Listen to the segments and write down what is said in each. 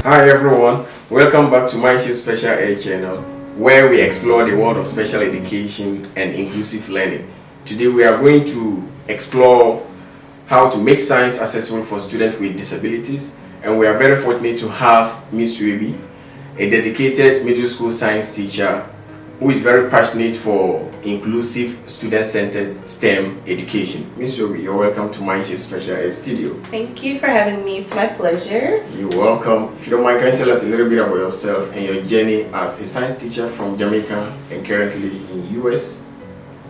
Hi everyone, welcome back to my Special Ed channel where we explore the world of special education and inclusive learning. Today we are going to explore how to make science accessible for students with disabilities, and we are very fortunate to have Miss Webi, a dedicated middle school science teacher who is very passionate for inclusive student-centered STEM education. Miss Webi, you're welcome to my Special Ed studio. Thank you for having me. It's my pleasure. You're welcome. If you don't mind, can you tell us a little bit about yourself and your journey as a science teacher from Jamaica and currently in US?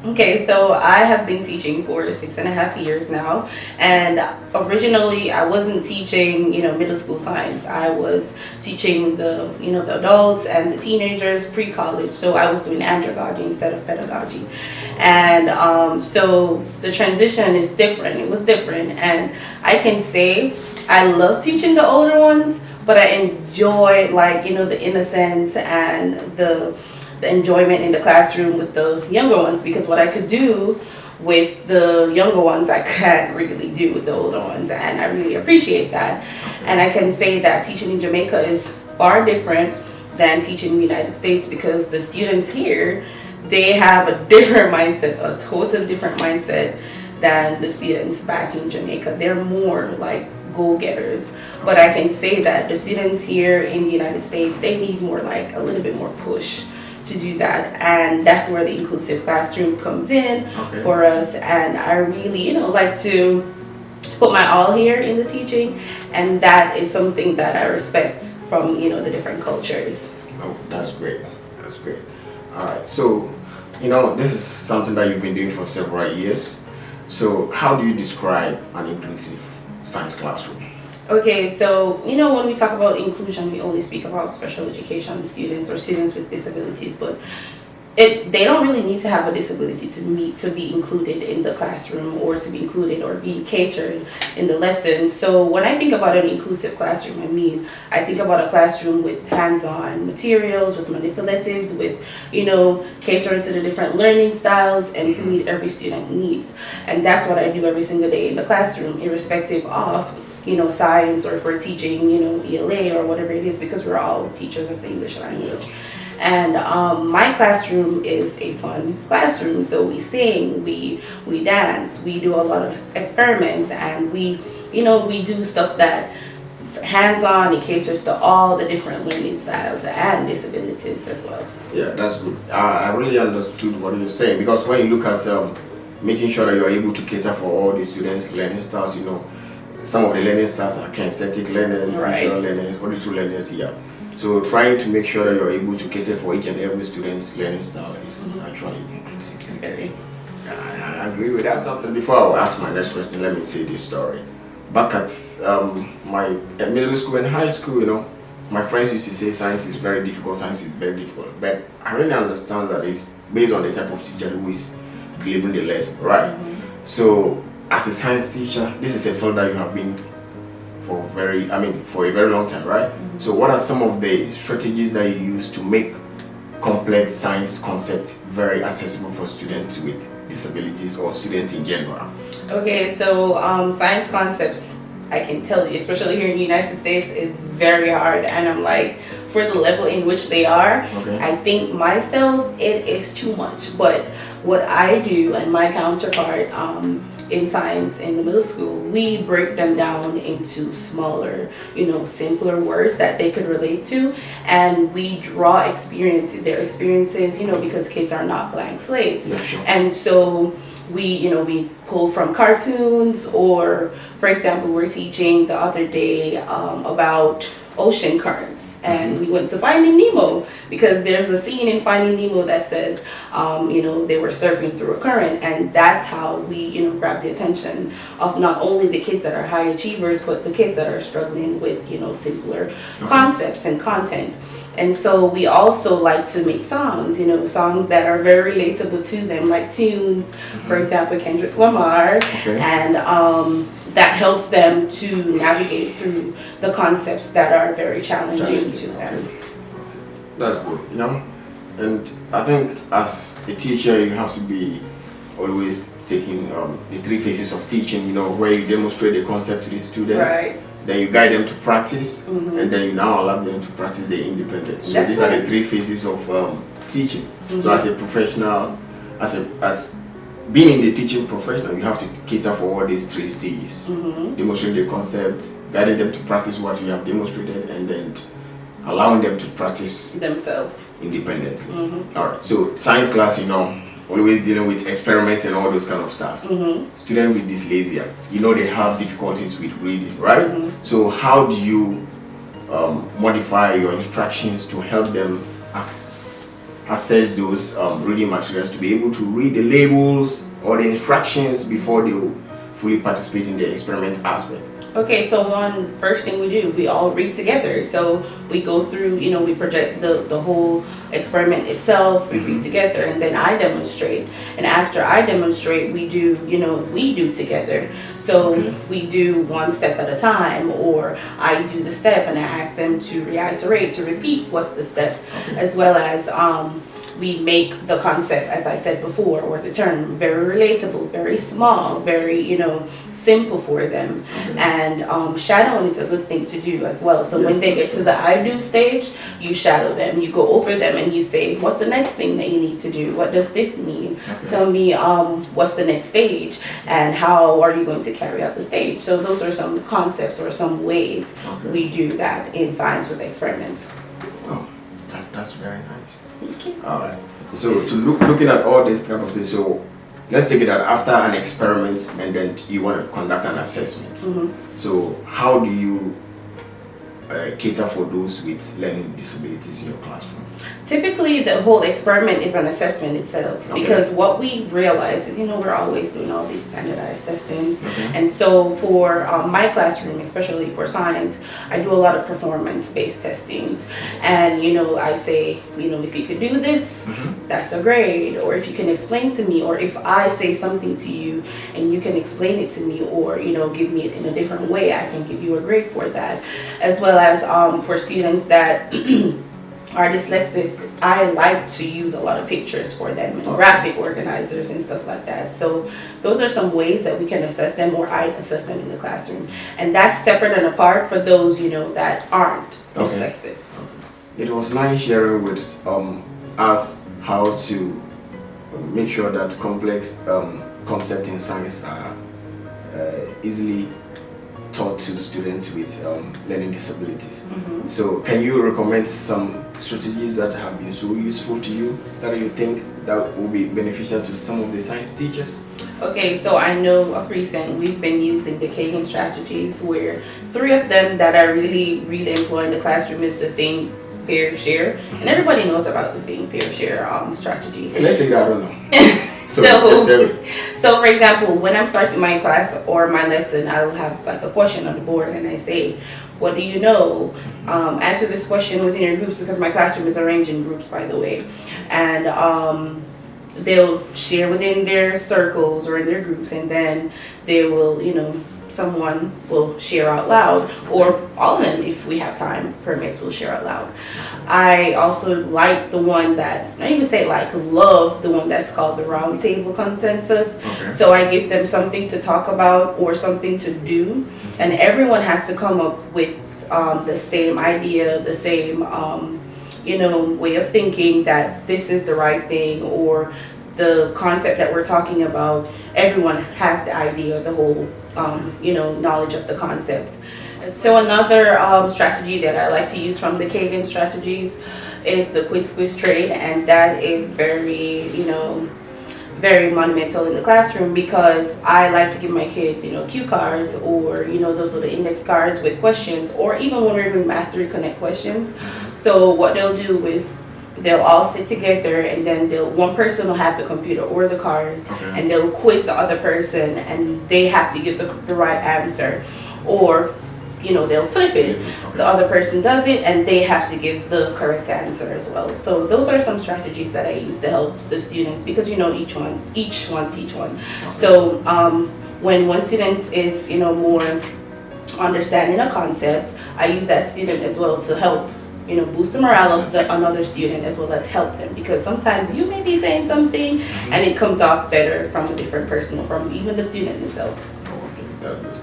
Okay, so I have been teaching for 6.5 years now, and originally I wasn't teaching, middle school science. I was teaching the adults and the teenagers pre-college. So I was doing andragogy instead of pedagogy, and so the transition is different. It was different, and I can say I love teaching the older ones, but I enjoy the innocence and the enjoyment in the classroom with the younger ones, because what I could do with the younger ones I can't really do with the older ones, and I really appreciate that. And I can say that teaching in Jamaica is far different than teaching in the United States, because the students here, they have a different mindset, a totally different mindset than the students back in Jamaica. They're more like go-getters. But I can say that the students here in the United States, they need more, like a little bit more push to do that, and that's where the inclusive classroom comes in for us. And I really like to put my all here in the teaching, and that is something that I respect from the different cultures. Oh, that's great. That's great. All right, so this is something that you've been doing for several years. So how do you describe an inclusive science classroom? Okay, so when we talk about inclusion, we only speak about special education students or students with disabilities, but they don't really need to have a disability to be included in the classroom, or to be included or be catered in the lesson. So when I think about an inclusive classroom, I think about a classroom with hands-on materials, with manipulatives, with catering to the different learning styles and to meet every student needs. And that's what I do every single day in the classroom, irrespective of science, or if we're teaching, ELA or whatever it is, because we're all teachers of the English language. And my classroom is a fun classroom. So we sing, we dance, we do a lot of experiments, and we do stuff that hands-on. It caters to all the different learning styles and disabilities as well. Yeah, that's good. I really understood what you're saying, because when you look at making sure that you're able to cater for all the students' learning styles, some of the learning styles are kinesthetic learners, visual learners, auditory learners, So trying to make sure that you're able to cater for each and every student's learning style is actually inclusive. I agree with that. Something before I will ask my next question, let me say this story. Back at my middle school and high school, my friends used to say science is very difficult, But I really understand that it's based on the type of teacher who is delivering the lesson, right? So as a science teacher, this is a field that you have been for a very long time, right? So what are some of the strategies that you use to make complex science concepts very accessible for students with disabilities or students in general? Okay, so science concepts, I can tell you, especially here in the United States, is very hard. And I'm like, for the level in which they are, I think myself, it is too much. But what I do, and my counterpart in science in the middle school, we break them down into smaller, simpler words that they could relate to, and we draw their experiences, because kids are not blank slates. Yeah, sure. And so we pull from cartoons, or for example, we're teaching the other day about ocean currents. And we went to Finding Nemo, because there's a scene in Finding Nemo that says, they were surfing through a current, and that's how we, grab the attention of not only the kids that are high achievers, but the kids that are struggling with, simpler concepts and content. And so we also like to make songs, songs that are very relatable to them, like tunes, for example, Kendrick Lamar, and that helps them to navigate through the concepts that are very challenging to them. That's good, And I think as a teacher, you have to be always taking the three phases of teaching, where you demonstrate the concept to the students, Right. then you guide them to practice, and then you now allow them to practice their independence. So That's these right. are the three phases of teaching. So as a professional, as being in the teaching professional, you have to cater for all these three stages. Demonstrate the concept, guiding them to practice what you have demonstrated, and then allowing them to practice themselves independently. All right. So science class, always dealing with experiments and all those kind of stuff. Students with dyslexia, they have difficulties with reading, right? So how do you modify your instructions to help them assess those reading materials, to be able to read the labels or the instructions before they fully participate in the experiment aspect? Okay, so first thing we do, we all read together. So we go through, we project the whole experiment itself, we read together, and then I demonstrate. And after I demonstrate, we do together. So we do one step at a time, or I do the step and I ask them to reiterate, to repeat what's the step, as well as we make the concept, as I said before, or the term, very relatable, very small, very, simple for them. And shadowing is a good thing to do as well. So when they get to the I do stage, you shadow them, you go over them and you say, what's the next thing that you need to do? What does this mean? Tell me what's the next stage and how are you going to carry out the stage? So those are some concepts or some ways we do that in science with experiments. Oh, that's very nice. All right. So looking at all this type of things, so let's take it that after an experiment and then you want to conduct an assessment. So how do you cater for those with learning disabilities in your classroom? Typically, the whole experiment is an assessment itself, because what we realize is, we're always doing all these standardized testings. And so for my classroom, especially for science, I do a lot of performance-based testings. And, I say, if you could do this, that's a grade. Or if you can explain to me, or if I say something to you and you can explain it to me, or, give me it in a different way, I can give you a grade for that. As well as for students that are dyslexic, I like to use a lot of pictures for them, and graphic organizers and stuff like that. So those are some ways that we can assess them, or I assess them in the classroom. And that's separate and apart for those, that aren't dyslexic. It was nice sharing with us how to make sure that complex concepts in science are easily taught to students with learning disabilities. So can you recommend some strategies that have been so useful to you that you think that will be beneficial to some of the science teachers? Okay, so I know of recent we've been using the Kagan strategies, where 3 of them that I really employ in the classroom is the think, pair, share. And everybody knows about the think, pair, share strategy. Let's take that, I don't know. So for example, when I'm starting my class or my lesson, I'll have like a question on the board and I say, what do you know? Answer this question within your groups, because my classroom is arranged in groups, by the way. And they'll share within their circles or in their groups, and then they will, someone will share out loud, or all of them, if we have time permits, will share out loud. I also like the one that, not even say like, love the one that's called the round table consensus. So I give them something to talk about or something to do, and everyone has to come up with the same idea, the same way of thinking, that this is the right thing, or the concept that we're talking about. Everyone has the idea, the whole knowledge of the concept. So another strategy that I like to use from the Kagan strategies is the quiz trade, and that is very very monumental in the classroom, because I like to give my kids cue cards, or those little index cards with questions, or even when we're doing Mastery Connect questions. So what they'll do is they'll all sit together, and then one person will have the computer or the cards, and they'll quiz the other person, and they have to give the right answer, or they'll flip it. The other person does it, and they have to give the correct answer as well. So those are some strategies that I use to help the students, because each one teach one. So when one student is more understanding a concept, I use that student as well to help boost the morale of another student as well as help them, because sometimes you may be saying something and it comes off better from a different person or from even the student himself.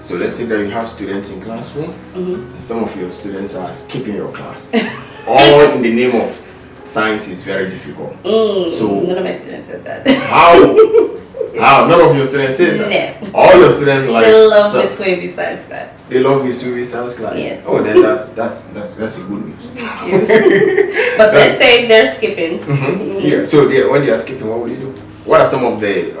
So let's think that you have students in classroom, and some of your students are skipping your class, all in the name of science is very difficult. So none of my students says that. How? None of your students say that? No. All your students like. They love Miss Wavy science class. They love Miss Wavy science class. Yes. Oh, then that's a good news. Thank you. But let's say they're skipping. Yeah. So when they are skipping, what will you do? What are some of the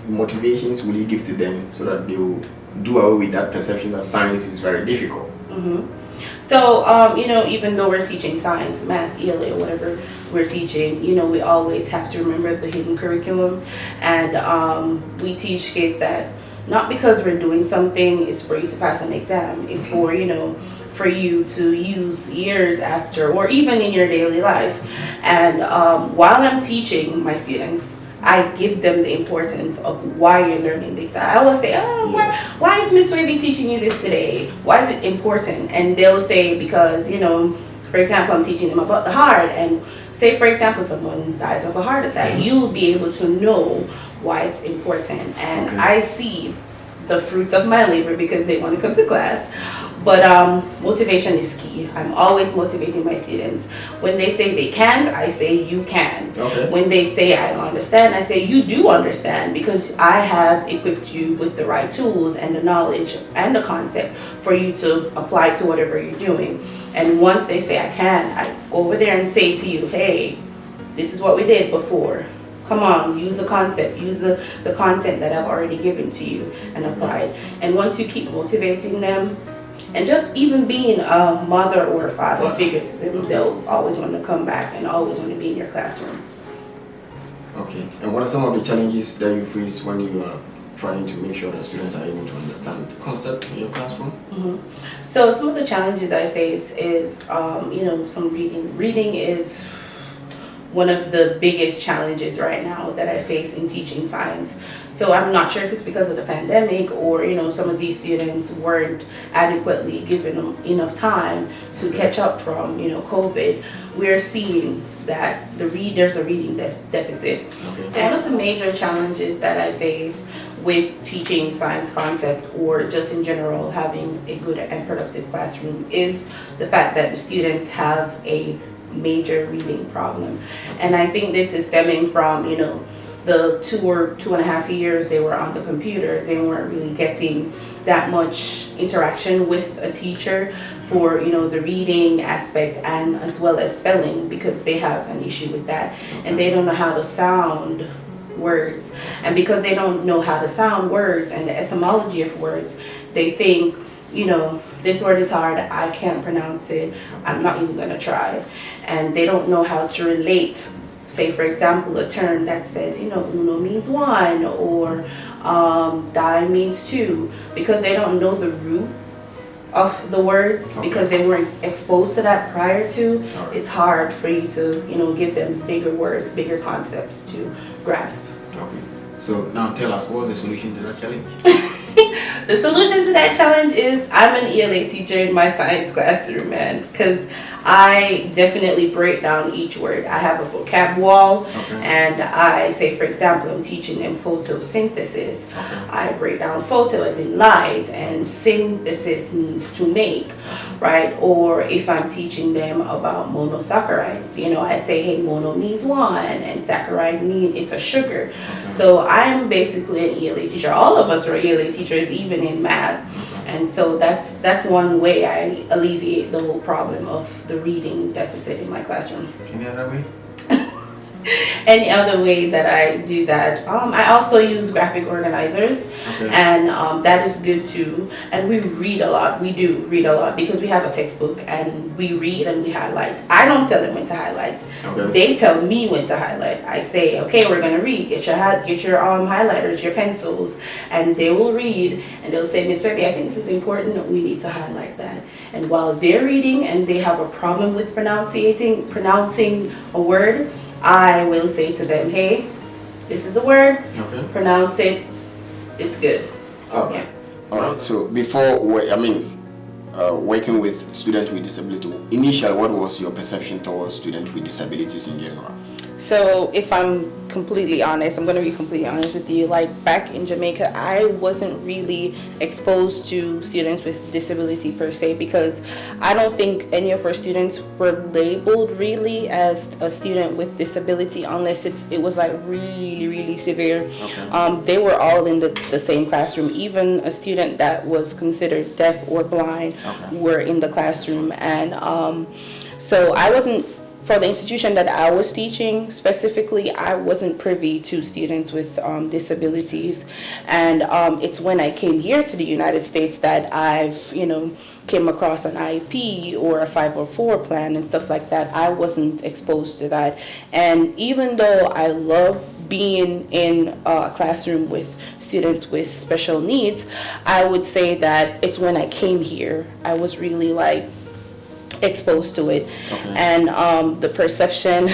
motivations will you give to them so that they will do away with that perception that science is very difficult? So, even though we're teaching science, math, ELA, or whatever we're teaching, we always have to remember the hidden curriculum. And we teach kids that not because we're doing something is for you to pass an exam. It's for, for you to use years after or even in your daily life. And while I'm teaching my students, I give them the importance of why you're learning this. I always say, why is Miss Wavy teaching you this today? Why is it important? And they'll say, because, for example, I'm teaching them about the heart. And say, for example, someone dies of a heart attack. You'll be able to know why it's important. And I see the fruits of my labor because they want to come to class. But motivation is key. I'm always motivating my students. When they say they can't, I say you can. When they say I don't understand, I say you do understand, because I have equipped you with the right tools and the knowledge and the concept for you to apply to whatever you're doing. And once they say I can, I go over there and say to you, hey, this is what we did before. Come on, use the concept, use the content that I've already given to you and applied. And once you keep motivating them, and just even being a mother or a father figure to them, they'll always want to come back and always want to be in your classroom. Okay. And what are some of the challenges that you face when you are trying to make sure that students are able to understand the concept in your classroom? So some of the challenges I face is, some reading. Reading is one of the biggest challenges right now that I face in teaching science. So I'm not sure if it's because of the pandemic or, some of these students weren't adequately given enough time to catch up from, COVID. We're seeing that there's a reading deficit. So one of the major challenges that I face with teaching science concept or just in general having a good and productive classroom is the fact that the students have a major reading problem. And I think this is stemming from, the 2 or 2.5 years they were on the computer. They weren't really getting that much interaction with a teacher for, the reading aspect and as well as spelling, because they have an issue with that. And they don't know how to sound words. And because they don't know how to sound words and the etymology of words, they think, this word is hard, I can't pronounce it, I'm not even gonna try. And they don't know how to relate, say for example, a term that says, uno means one, or die means two, because they don't know the root of the words, because they weren't exposed to that prior to. It's hard for you to, give them bigger words, bigger concepts to grasp. Okay. So now tell us, what was the solution to that challenge? The solution to that challenge is I'm an ELA teacher in my science classroom, man, because I definitely break down each word. I have a vocab wall, and I say, for example, I'm teaching them photosynthesis. I break down photo as in light, and synthesis means to make, right? Or if I'm teaching them about monosaccharides, I say, hey, mono means one, and saccharide means it's a sugar. So I'm basically an ELA teacher. All of us are ELA teachers, even in math. And so that's one way I alleviate the whole problem of the reading deficit in my classroom. Any other way? Any other way that I do that? I also use graphic organizers, and that is good too. And we read a lot. We do read a lot because we have a textbook, and we read and we highlight. I don't tell them when to highlight. They tell me when to highlight. I say, okay, we're gonna read. Get your highlighters, your pencils, and they will read, and they'll say, Miss Rebbe, I think this is important. We need to highlight that. And while they're reading and they have a problem with pronouncing a word, I will say to them, hey, this is a word, pronounce it, it's good. All right. So before, working with students with disability, initially, what was your perception towards students with disabilities in general? So if I'm completely honest, I'm going to be completely honest with you. Like back in Jamaica, I wasn't really exposed to students with disability per se, because I don't think any of our students were labeled really as a student with disability unless it was like really, really severe. Okay. They were all in the same classroom. Even a student that was considered deaf or blind were in the classroom. And so I wasn't, for the institution that I was teaching specifically, I wasn't privy to students with disabilities. And it's when I came here to the United States that I've, came across an IEP or a 504 plan and stuff like that. I wasn't exposed to that. And even though I love being in a classroom with students with special needs, I would say that it's when I came here, I was really like exposed to it. And the perception,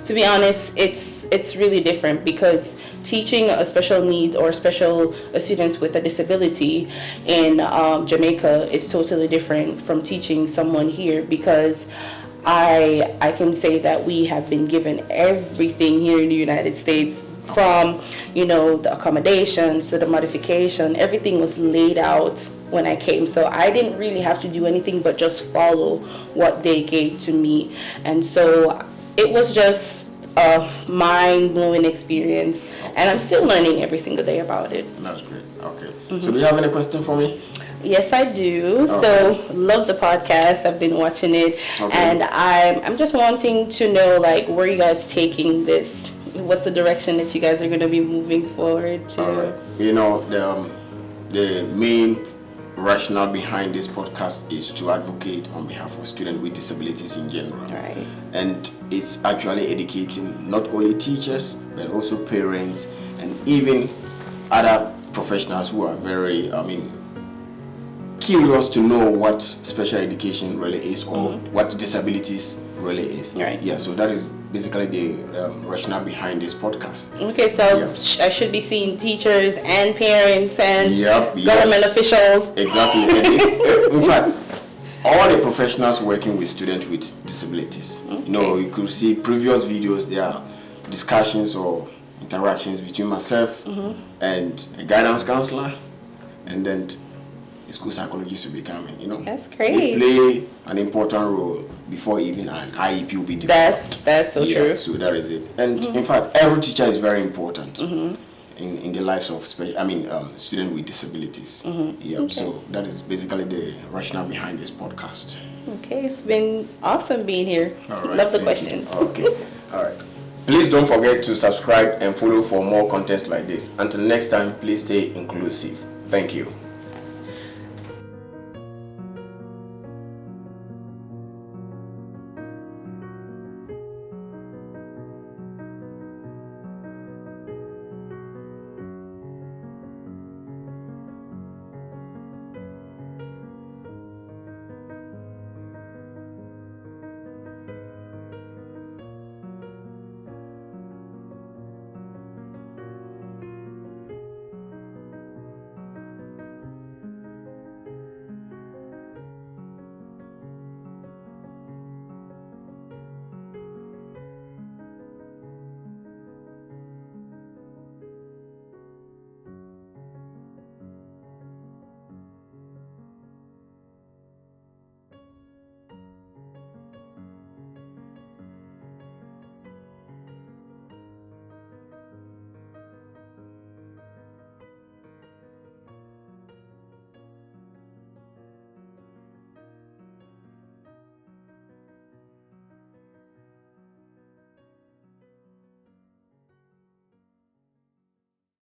to be honest, it's really different, because teaching a special need or special students with a disability in Jamaica is totally different from teaching someone here, because I can say that we have been given everything here in the United States, from the accommodations to the modification. Everything was laid out when I came, so I didn't really have to do anything but just follow what they gave to me. And so it was just a mind-blowing experience, and I'm still learning every single day about it. That's great. Okay. So do you have any question for me? Yes, I do. So love the podcast. I've been watching it, and I'm just wanting to know, like, where you guys taking this? What's the direction that you guys are going to be moving forward to? All right. The main rationale behind this podcast is to advocate on behalf of students with disabilities in general. Right. And it's actually educating not only teachers, but also parents and even other professionals who are very, curious to know what special education really is, or what disabilities really is. Right. Yeah, so that is basically the rationale behind this podcast. Okay, so I should be seeing teachers and parents and government officials. Exactly. And in fact, all the professionals working with students with disabilities. You could see previous videos, there are discussions or interactions between myself and a guidance counselor, and then a school psychologist will be coming, That's great. They play an important role before even an IEP will be developed. That's so true. So that is it. And in fact, every teacher is very important in the lives of students with disabilities. So that is basically the rationale behind this podcast. Okay, it's been awesome being here. All right, love the questions. Okay. All right. Please don't forget to subscribe and follow for more content like this. Until next time, please stay inclusive. Thank you.